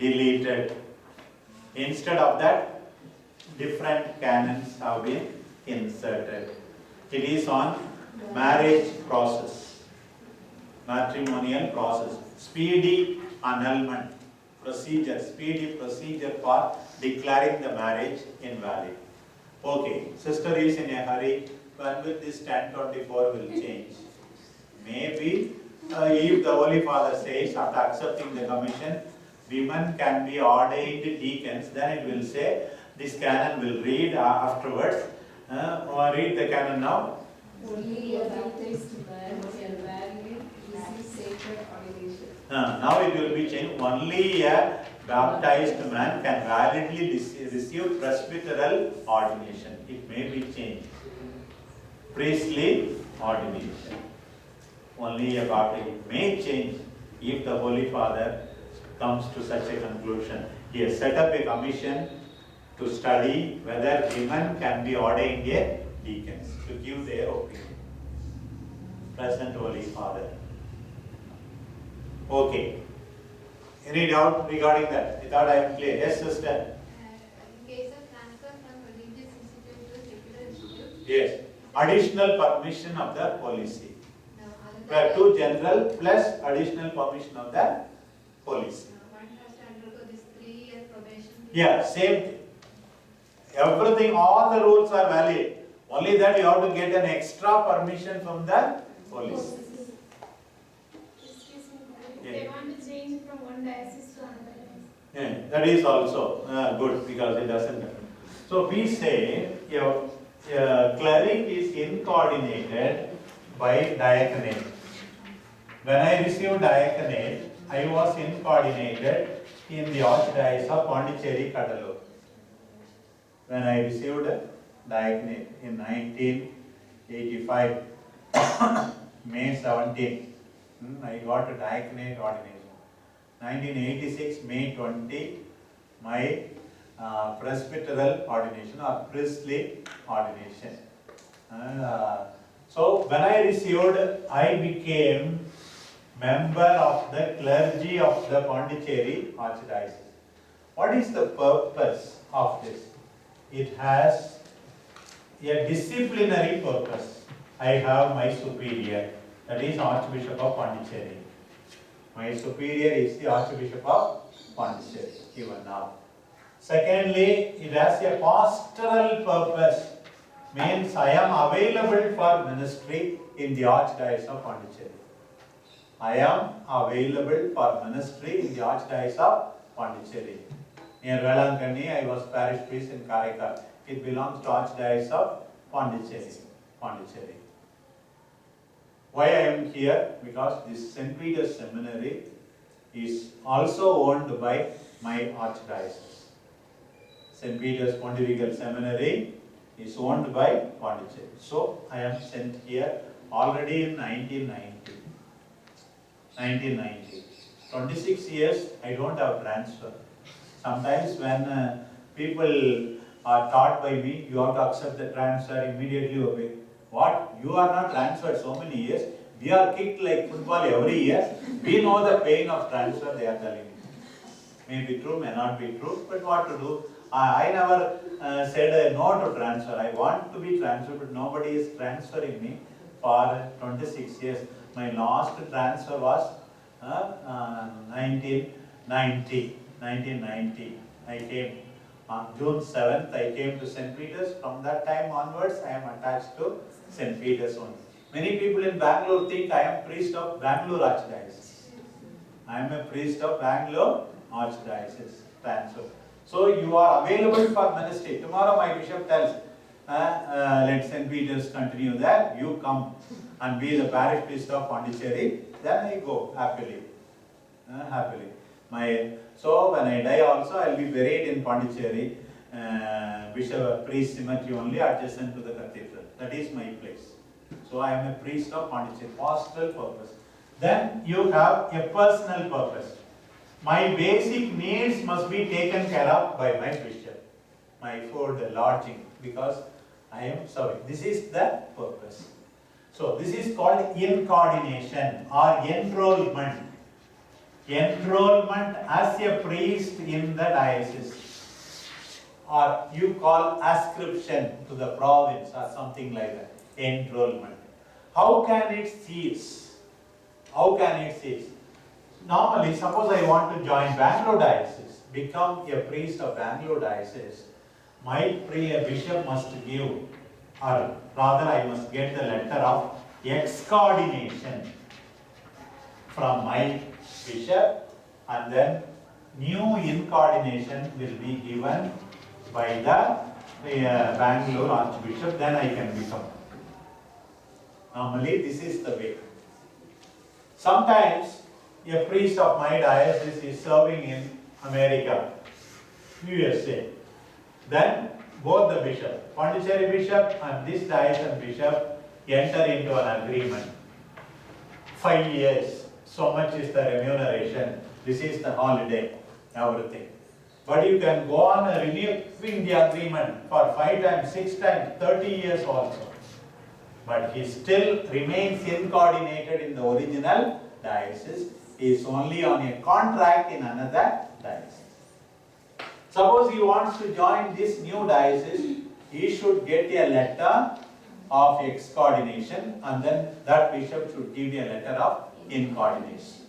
deleted. Instead of that, different canons have been inserted. It is on marriage process, matrimonial process, speedy annulment procedure, speedy procedure for declaring the marriage invalid. Okay, sister is in a hurry. When will this 1024 will change? Maybe if the Holy Father says after accepting the commission, women can be ordained deacons, then it will say this canon will read afterwards. Or read the canon now. Only a baptized man can validly receive sacred ordination. Now it will be changed. Only a baptized man can validly receive presbyteral ordination. It may be changed. Priestly ordination. Only a baptized. It may change if the Holy Father comes to such a conclusion. He has set up a commission to study whether women can be ordained a deacons, to give their opinion. Present Holy Father. Okay. Any doubt regarding that? I thought I am clear. Yes, sister. In case of transfer from religious institute to secular institute. Yes. Additional permission of the policy. No, To general plus additional permission of the policy. one has to undergo this 3-year probation. Yeah, same thing. Everything, all the rules are valid. Only that you have to get an extra permission from the police. They want to change from one diocese to another diocese. Yeah, that is also good because it doesn't happen. So we say your cleric is incoordinated by diaconate. When I received diaconate, I was incoordinated in the Archdiocese of Pondicherry, Cuddalore. When I received diaconate in 1985, May 17, I got a diaconate ordination. 1986, May 20, my presbyteral ordination or priestly ordination. So when I received, I became member of the clergy of the Pondicherry Archdiocese. What is the purpose of this? It has a disciplinary purpose. I have my superior, that is Archbishop of Pondicherry. My superior is the Archbishop of Pondicherry, even now. Secondly, it has a pastoral purpose, means I am available for ministry in the Archdiocese of Pondicherry. I am available for ministry in the Archdiocese of Pondicherry. Near Velankani, I was parish priest in Karaikal. It belongs to Archdiocese of Pondicherry. Why I am here? Because this St. Peter's Seminary is also owned by my Archdiocese. St. Peter's Pontifical Seminary is owned by Pondicherry. So I am sent here already in 1990. 26 years I don't have transfer. Sometimes when people are taught by me, you have to accept the transfer, immediately obey. What? You are not transferred so many years. We are kicked like football every year. We know the pain of transfer, they are telling me. May be true, may not be true, but what to do? I never said no to transfer. I want to be transferred, but nobody is transferring me for 26 years. My last transfer was 1990. I came on June 7th. I came to St. Peter's. From that time onwards, I am attached to St. Peter's only. Many people in Bangalore think I am priest of Bangalore Archdiocese. I am a priest of Bangalore Archdiocese. Transfer. So you are available for ministry. Tomorrow my bishop tells, let St. Peter's continue there. You come and be the parish priest of Pondicherry. Then I go happily. So when I die also, I will be buried in Pondicherry, Bishop Priest Cemetery only adjacent to the cathedral. That is my place. So I am a priest of Pondicherry, pastoral purpose. Then you have a personal purpose. My basic needs must be taken care of by my bishop. My food, lodging, because I am serving. This is the purpose. So this is called incoordination or enrollment. enrollment as a priest in the diocese, or you call ascription to the province or something like that, enrollment. How can it cease? How can it cease? Normally, suppose I want to join Bangalore diocese, become a priest of Bangalore diocese, my bishop must give, or rather I must get the letter of excordination from my bishop, and then new incoordination will be given by the Bangalore Archbishop, then I can become. Normally this is the way. Sometimes a priest of my diocese is serving in America, USA. Then both the bishop, Pondicherry bishop and this diocese bishop enter into an agreement. 5 years, so much is the remuneration, this is the holiday, everything. But you can go on renewing the agreement for 5 times, 6 times, 30 years also. But he still remains incoordinated in the original diocese. He is only on a contract in another diocese. Suppose he wants to join this new diocese, he should get a letter of excordination, and then that bishop should give a letter of incoordination.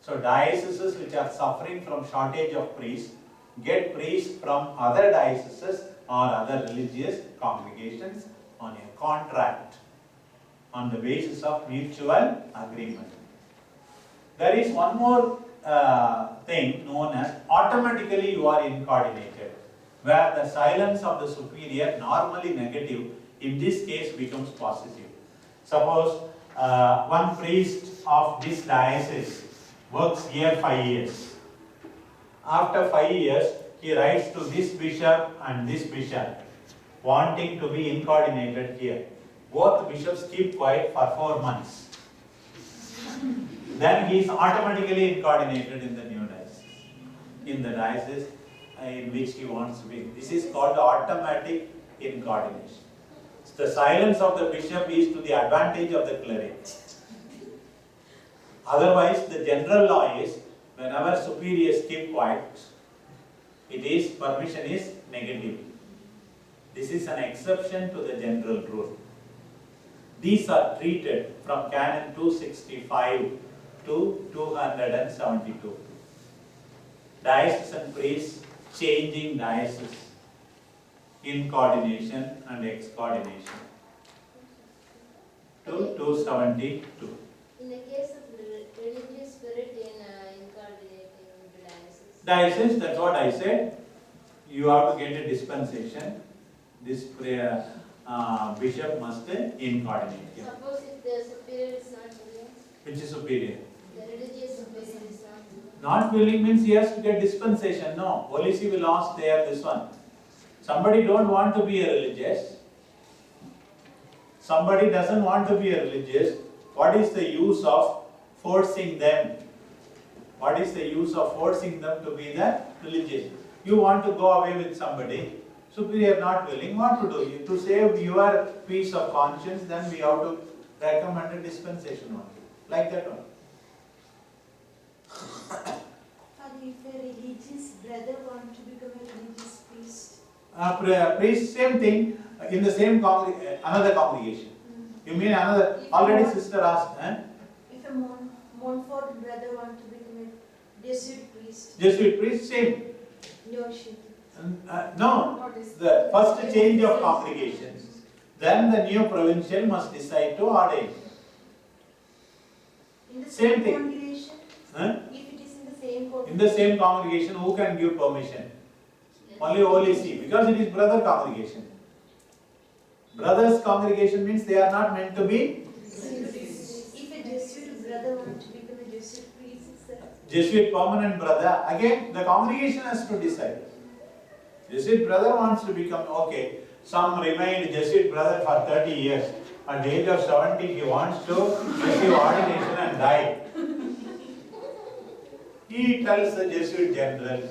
So dioceses which are suffering from shortage of priests get priests from other dioceses or other religious congregations on a contract on the basis of mutual agreement. There is one more thing known as automatically you are incoordinated, where the silence of the superior, normally negative, in this case becomes positive. Suppose one priest of this diocese works here 5 years. After 5 years, he writes to this bishop and this bishop, wanting to be incoordinated here. Both bishops keep quiet for 4 months. Then he is automatically incoordinated in the new diocese, in the diocese in which he wants to be. This is called automatic incoordination. The silence of the bishop is to the advantage of the cleric. Otherwise, the general law is, whenever superiors keep quiet, permission is negative. This is an exception to the general rule. These are treated from Canon 265 to 272. Diocesan priests changing diocese, incoordination and excordination. To 272. In the case of religious spirit in incoordinating the diocese. Diocese, that's what I said. You have to get a dispensation. This bishop must incoordinate. Suppose if the superior is not willing. Which is superior? The religious superior is not willing. Not willing means he has to get dispensation. No, policy will ask there this one. Somebody don't want to be a religious. Somebody doesn't want to be a religious. What is the use of forcing them? What is the use of forcing them to be the religious? You want to go away with somebody, superior not willing, what to do? To save your peace of conscience, then we have to recommend a dispensation only. Like that one. If a religious brother wants to become a religious priest? Priest, same thing, in the same another congregation. You mean another, already sister asked, If a Montfort brother wants to become a Jesuit priest? Jesuit priest, same. No, she. No, the first change of congregations. Then the new provincial must decide to ordain. In the Same same thing. congregation? If it is in the same congregation? In the same congregation, who can give permission? Only OLC, because it is brother congregation. Brothers congregation means they are not meant to be. If a Jesuit brother wants to become a Jesuit priest, Jesuit permanent brother, again the congregation has to decide. Jesuit brother wants to become, okay, some remained Jesuit brother for 30 years. At the age of 70, he wants to receive ordination and die. He tells the Jesuit general,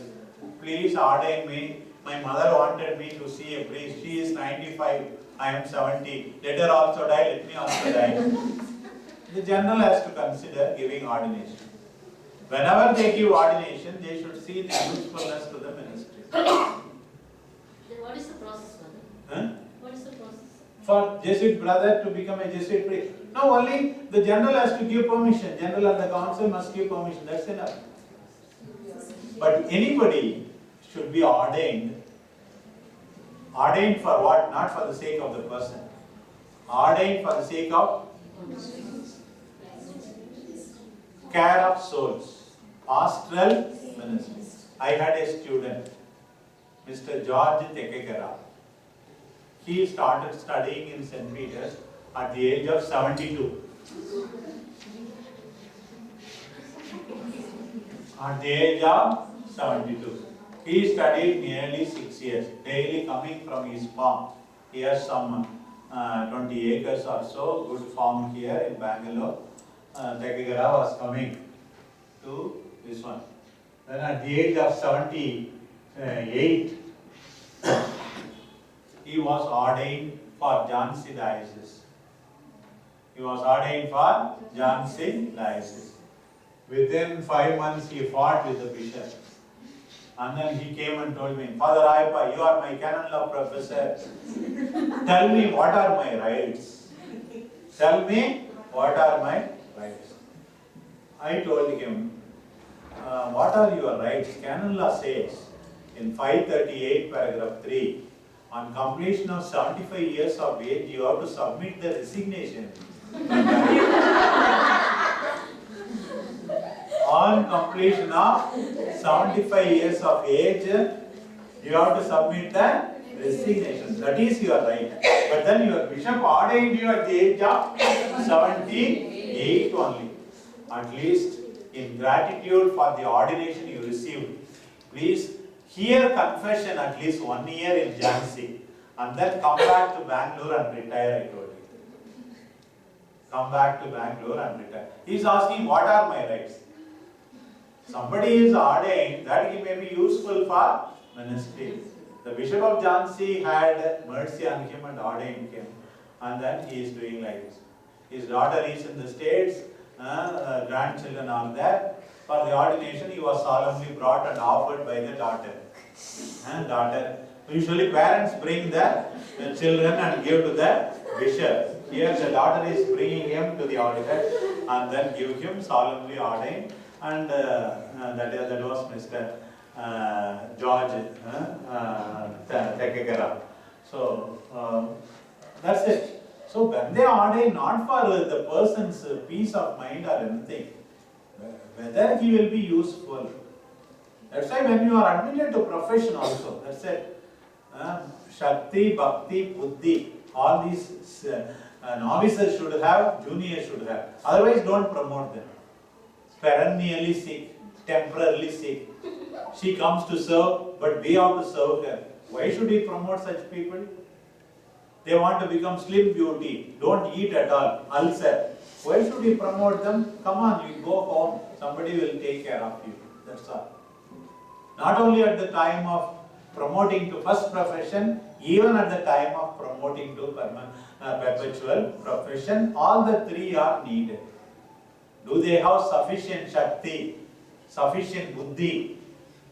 please ordain me. My mother wanted me to see a priest. She is 95, I am 70. Let her also die, let me also die. The general has to consider giving ordination. Whenever they give ordination, they should see the usefulness to the ministry. Then what is the process, Father? Huh? What is the process? For Jesuit brother to become a Jesuit priest. No, only the general has to give permission. General and the council must give permission. That's enough. But anybody should be ordained. Ordained for what? Not for the sake of the person. Ordained for the sake of care of souls. Pastoral ministry. I had a student, Mr. George Tekekara. He started studying in St. Peter's at the age of 72. At the age of 72. He studied nearly 6 years, daily coming from his farm. He has some 20 acres or so, good farm here in Bangalore. Tekekara was coming to this one. Then at the age of 78, he was ordained for Jhansi diocese. He was ordained for Jhansi diocese. Within 5 months, he fought with the bishop. And then he came and told me, Father Ayappa, you are my canon law professor. Tell me what are my rights. Tell me what are my rights. I told him, what are your rights? Canon law says in 538 paragraph 3, on completion of 75 years of age, you have to submit the resignation. On completion of 75 years of age, you have to submit the resignation. That is your right. But then your bishop ordained you at the age of 78 only. At least in gratitude for the ordination you received, please hear confession at least 1 year in Jhansi and then come back to Bangalore and retire, I told you. Come back to Bangalore and retire. He is asking, what are my rights? Somebody is ordained that he may be useful for ministry. The Bishop of Jhansi had mercy on him and ordained him. And then he is doing like this. His daughter is in the States, grandchildren are there. For the ordination, he was solemnly brought and offered by the daughter. Usually parents bring the children and give to the bishop. Here the daughter is bringing him to the altar and then give him solemnly ordained. And that was Mr. George Tekekara. So that's it. So when they ordain, not for the person's peace of mind or anything, whether he will be useful. That's why when you are admitted to profession also, that's it. Shakti, Bhakti, Buddhi, all these novices should have, juniors should have. Otherwise don't promote them. Perennially sick, temporarily sick. She comes to serve, but we have to serve her. Why should we promote such people? They want to become slim beauty, don't eat at all, ulcer. Why should we promote them? Come on, you go home, somebody will take care of you. That's all. Not only at the time of promoting to first profession, even at the time of promoting to perpetual profession, all the three are needed. Do they have sufficient Shakti, sufficient Buddhi,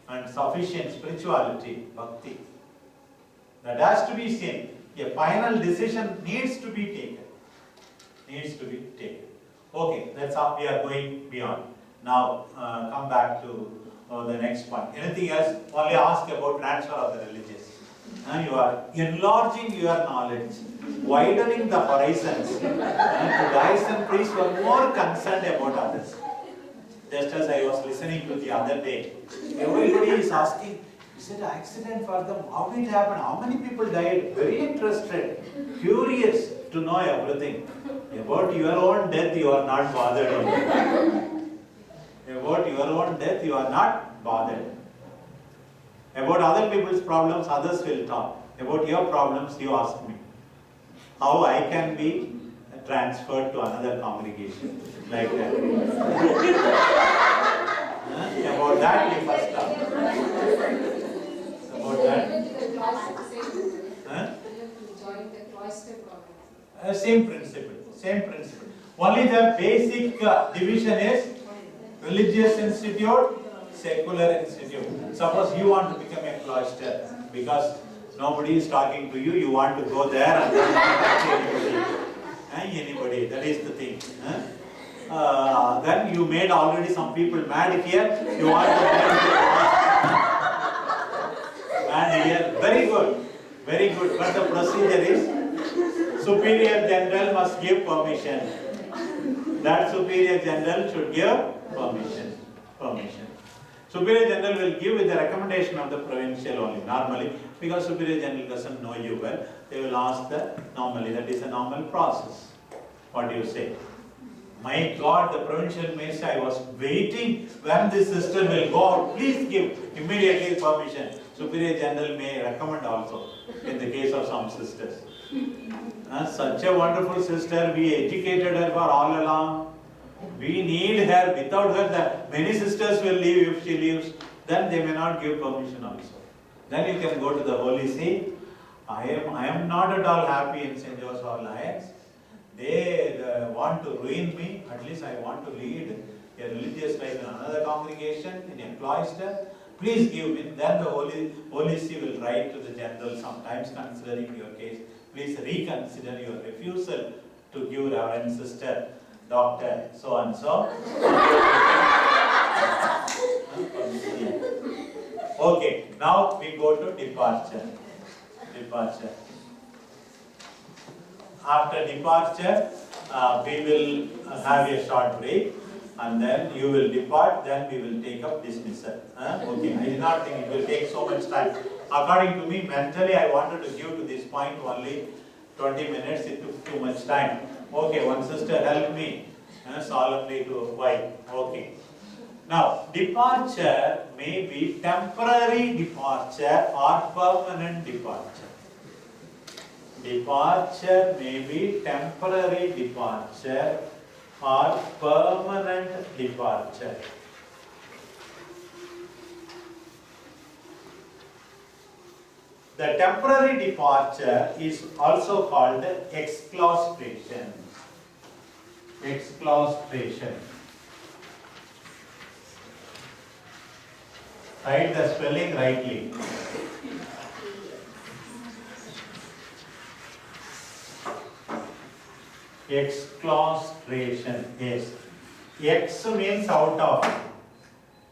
and sufficient spirituality, Bhakti? That has to be seen. A final decision needs to be taken. Okay, that's how we are going beyond. Now, come back to the next point. Anything else? Only ask about transfer of the religious. You are enlarging your knowledge, widening the horizons. The guys and priests were more concerned about others. Just as I was listening to the other day, everybody is asking, is it an accident for them? How did it happen? How many people died? Very interested, curious to know everything. About your own death, you are not bothered about. About your own death, you are not bothered. About other people's problems, others will talk. About your problems, you ask me. How I can be transferred to another congregation. Like that. About that, you first talk. About that. Same principle. Only the basic division is Religious institute, secular institute. Suppose you want to become a cloister because nobody is talking to you, you want to go there and then talk to anybody. That is the thing. Then you made already some people mad here. You want to make mad here. Very good. Very good. But the procedure is Superior General must give permission. That Superior General should give permission. Superior General will give with the recommendation of the provincial only, normally, because Superior General doesn't know you well. They will ask normally, that is a normal process. What do you say? My God, the provincial minister, I was waiting when this sister will go out. Please give immediately permission. Superior General may recommend also in the case of some sisters. Such a wonderful sister, we educated her for all along. We need her. Without her, many sisters will leave. If she leaves, then they may not give permission also. Then you can go to the Holy See. I am not at all happy in St. Joseph or Lyons. They want to ruin me. At least I want to lead a religious life in another congregation, in a cloister. Please give me. Then the Holy See will write to the general, sometimes considering your case. Please reconsider your refusal to give Reverend Sister, Doctor, so and so. Okay, now we go to departure. After departure, we will have a short break and then you will depart, then we will take up dismissal. Okay, I do not think it will take so much time. According to me, mentally I wanted to give to this point only 20 minutes, it took too much time. Okay, one sister helped me solemnly to why. Okay. Now, departure may be temporary departure or permanent departure. Departure may be temporary departure or permanent departure. The temporary departure is also called exclaustration. Exclaustration. Write the spelling rightly. Exclaustration. Yes. Ex means out of.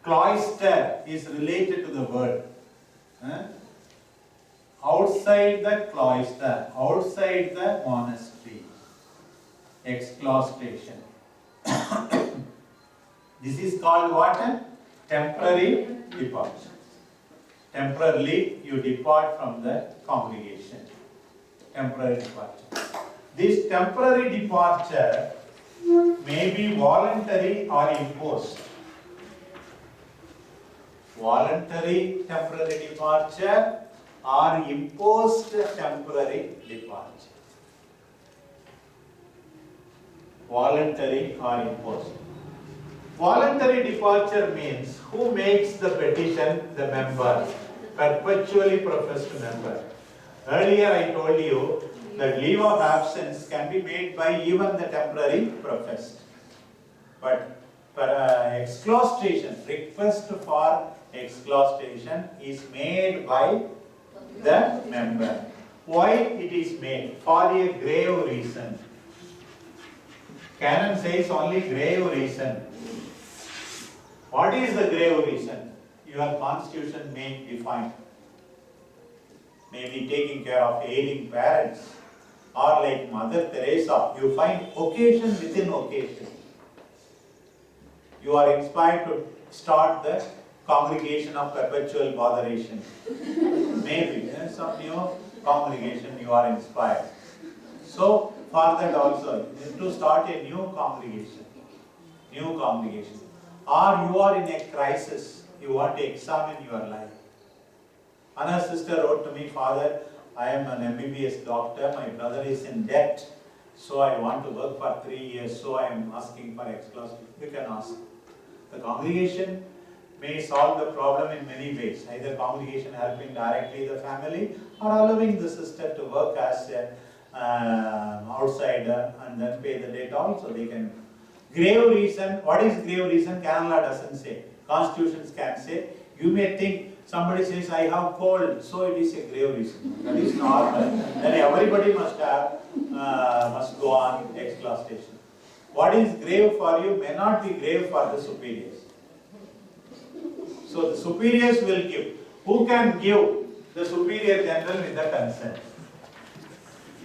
Cloister is related to the word. Outside the cloister, outside the monastery. Exclaustration. This is called what? Temporary departure. Temporarily you depart from the congregation. Temporary departure. This temporary departure may be voluntary or imposed. Voluntary temporary departure or imposed temporary departure. Voluntary or imposed. Voluntary departure means who makes the petition? The member, perpetually professed member. Earlier I told you that leave of absence can be made by even the temporary professed. But exclaustration, request for exclaustration is made by the member. Why it is made? For a grave reason. Canon says only grave reason. What is the grave reason? Your constitution may define. Maybe taking care of ailing parents, or like Mother Teresa, you find occasion within occasion. You are inspired to start the congregation of perpetual botheration. Maybe some new congregation you are inspired. So for that also, to start a new congregation. New congregation. Or you are in a crisis, you want to examine your life. Another sister wrote to me, Father, I am an MBBS doctor, my brother is in debt, so I want to work for 3 years, so I am asking for exclaustration. You can ask. The congregation may solve the problem in many ways, either congregation helping directly the family or allowing the sister to work as an outsider and then pay the debt also. They can Grave reason, what is grave reason? Canon law doesn't say. Constitutions can say. You may think somebody says, I have cold, so it is a grave reason. That is normal. Then everybody must go on exclaustration. What is grave for you may not be grave for the superiors. So the superiors will give. Who can give? The superior general with the consent.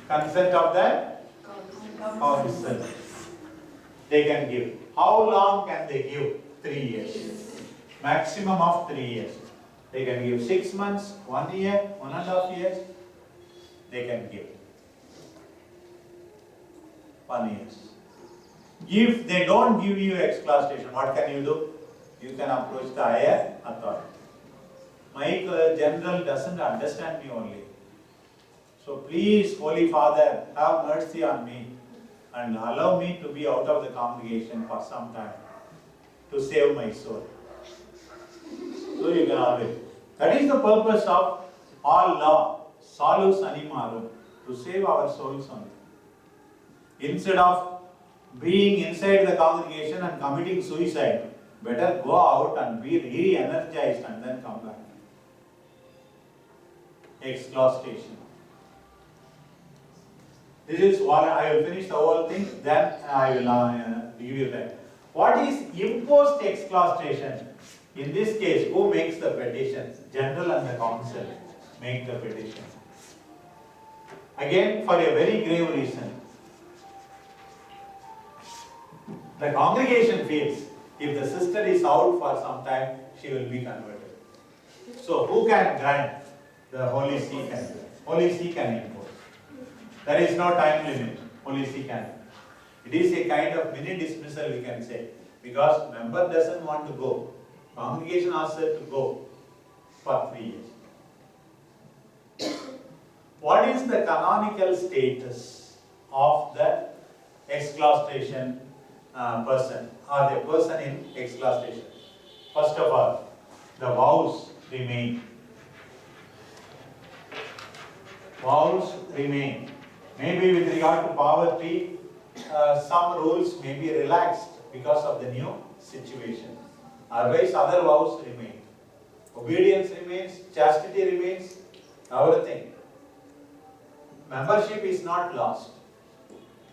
Consent of the council. They can give. How long can they give? 3 years. Maximum of 3 years. They can give 6 months, 1 year, 1.5 years. They can give 1 year. If they don't give you exclaustration, what can you do? You can approach the higher authority. My general doesn't understand me only. So please, Holy Father, have mercy on me and allow me to be out of the congregation for some time to save my soul. So you can always. That is the purpose of all law, salus animarum, to save our souls only. Instead of being inside the congregation and committing suicide, better go out and be re-energized and then come back. Exclaustration. This is what I will finish the whole thing, then I will give you that. What is imposed exclaustration? In this case, who makes the petition? General and the council make the petition. Again, for a very grave reason. The congregation feels if the sister is out for some time, she will be converted. So who can grant? The Holy See can grant. Holy See can impose. There is no time limit. Holy See can. It is a kind of mini dismissal, we can say, because member doesn't want to go. Congregation asks her to go for 3 years. What is the canonical status of the exclaustration person or the person in exclaustration? First of all, the vows remain. Vows remain. Maybe with regard to poverty, some rules may be relaxed because of the new situation. Otherwise, other vows remain. Obedience remains, chastity remains, everything. Membership is not lost,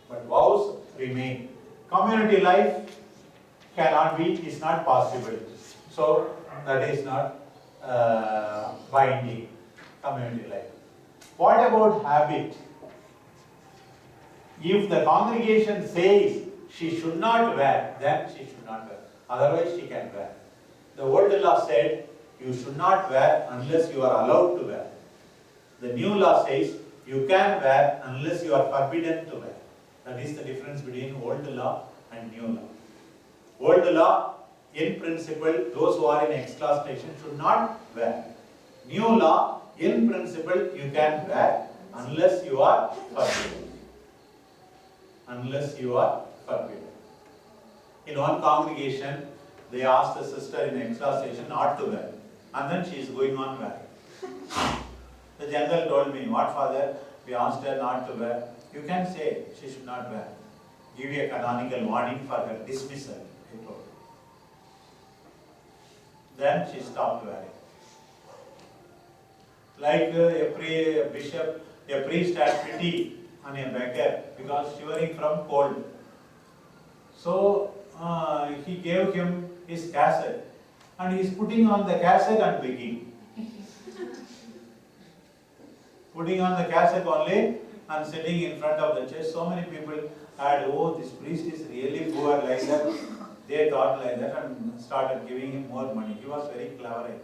but vows remain. Community life is not possible. So, that is not binding community life. What about habit? If the congregation says she should not wear, then she should not wear. Otherwise, she can wear. The old law said you should not wear unless you are allowed to wear. The new law says you can wear unless you are forbidden to wear. That is the difference between old law and new law. Old law, in principle, those who are in exclaustration should not wear. New law, in principle, you can wear unless you are forbidden. Unless you are forbidden. In one congregation, they asked the sister in exclaustration not to wear, and then she is going on wearing. The general told me, what father, we asked her not to wear. You can say she should not wear. Give you a canonical warning for her dismissal, he told. Then she stopped wearing. Like a bishop, a priest had pity on a beggar because shivering from cold. So he gave him his cassock and he is putting on the cassock and begging. Putting on the cassock only and sitting in front of the church. So many people had, oh, this priest is really poor like that. They thought like that and started giving him more money. He was very clever, I think.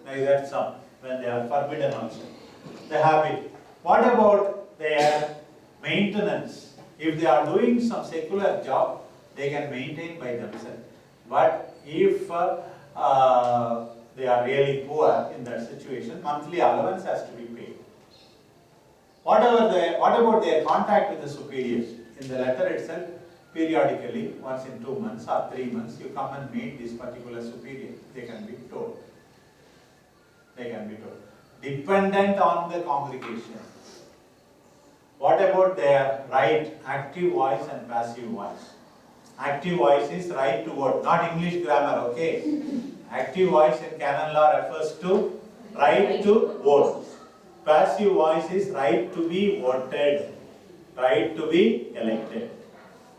Like that some, when they are forbidden also. The habit. What about their maintenance? If they are doing some secular job, they can maintain by themselves. But if they are really poor in that situation, monthly allowance has to be paid. What about their contact with the superiors? In the letter itself, periodically, once in 2 months or 3 months, you come and meet this particular superior. They can be told. They can be told. Dependent on the congregation. What about their right, active voice and passive voice? Active voice is right to vote, not English grammar, okay? Active voice in canon law refers to right to vote. Passive voice is right to be voted, right to be elected.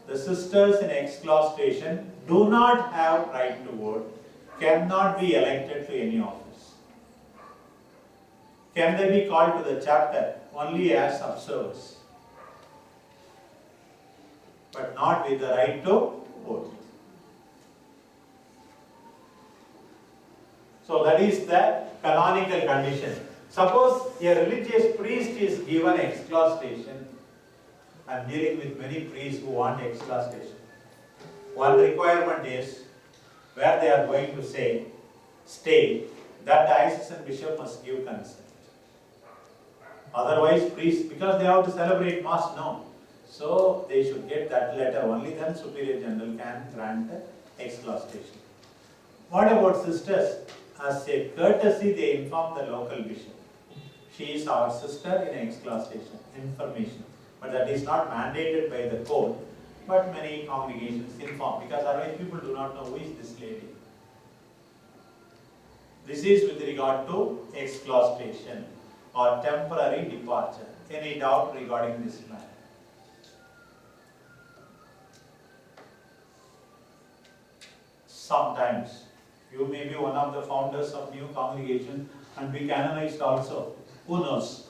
The sisters in Exclaustration do not have right to vote, cannot be elected to any office. Can they be called to the chapter? Only as observers, but not with the right to vote. So that is the canonical condition. Suppose a religious priest is given exclaustration. I am dealing with many priests who want exclaustration. One requirement is where they are going to stay, that diocesan bishop must give consent. Otherwise, priests, because they have to celebrate Mass now, so they should get that letter. Only then Superior General can grant exclaustration. What about sisters? As a courtesy, they inform the local bishop. She is our sister in exclaustration, information. But that is not mandated by the code, but many congregations inform, because otherwise people do not know who is this lady. This is with regard to exclaustration or temporary departure. Any doubt regarding this matter? Sometimes you may be one of the founders of new congregation and be canonized also. Who knows?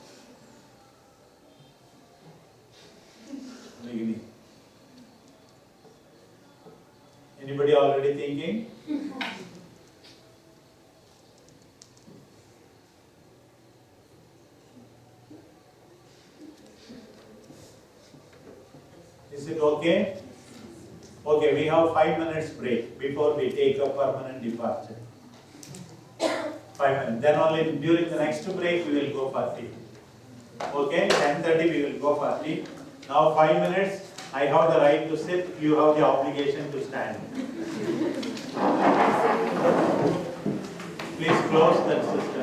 Beginning. Anybody already thinking? Is it okay? Okay, we have 5 minutes break before we take a permanent departure. 5 minutes. Then only during the next break we will go for tea. Okay, 10:30 we will go for tea. Now 5 minutes. I have the right to sit. You have the obligation to stand. Please close that system.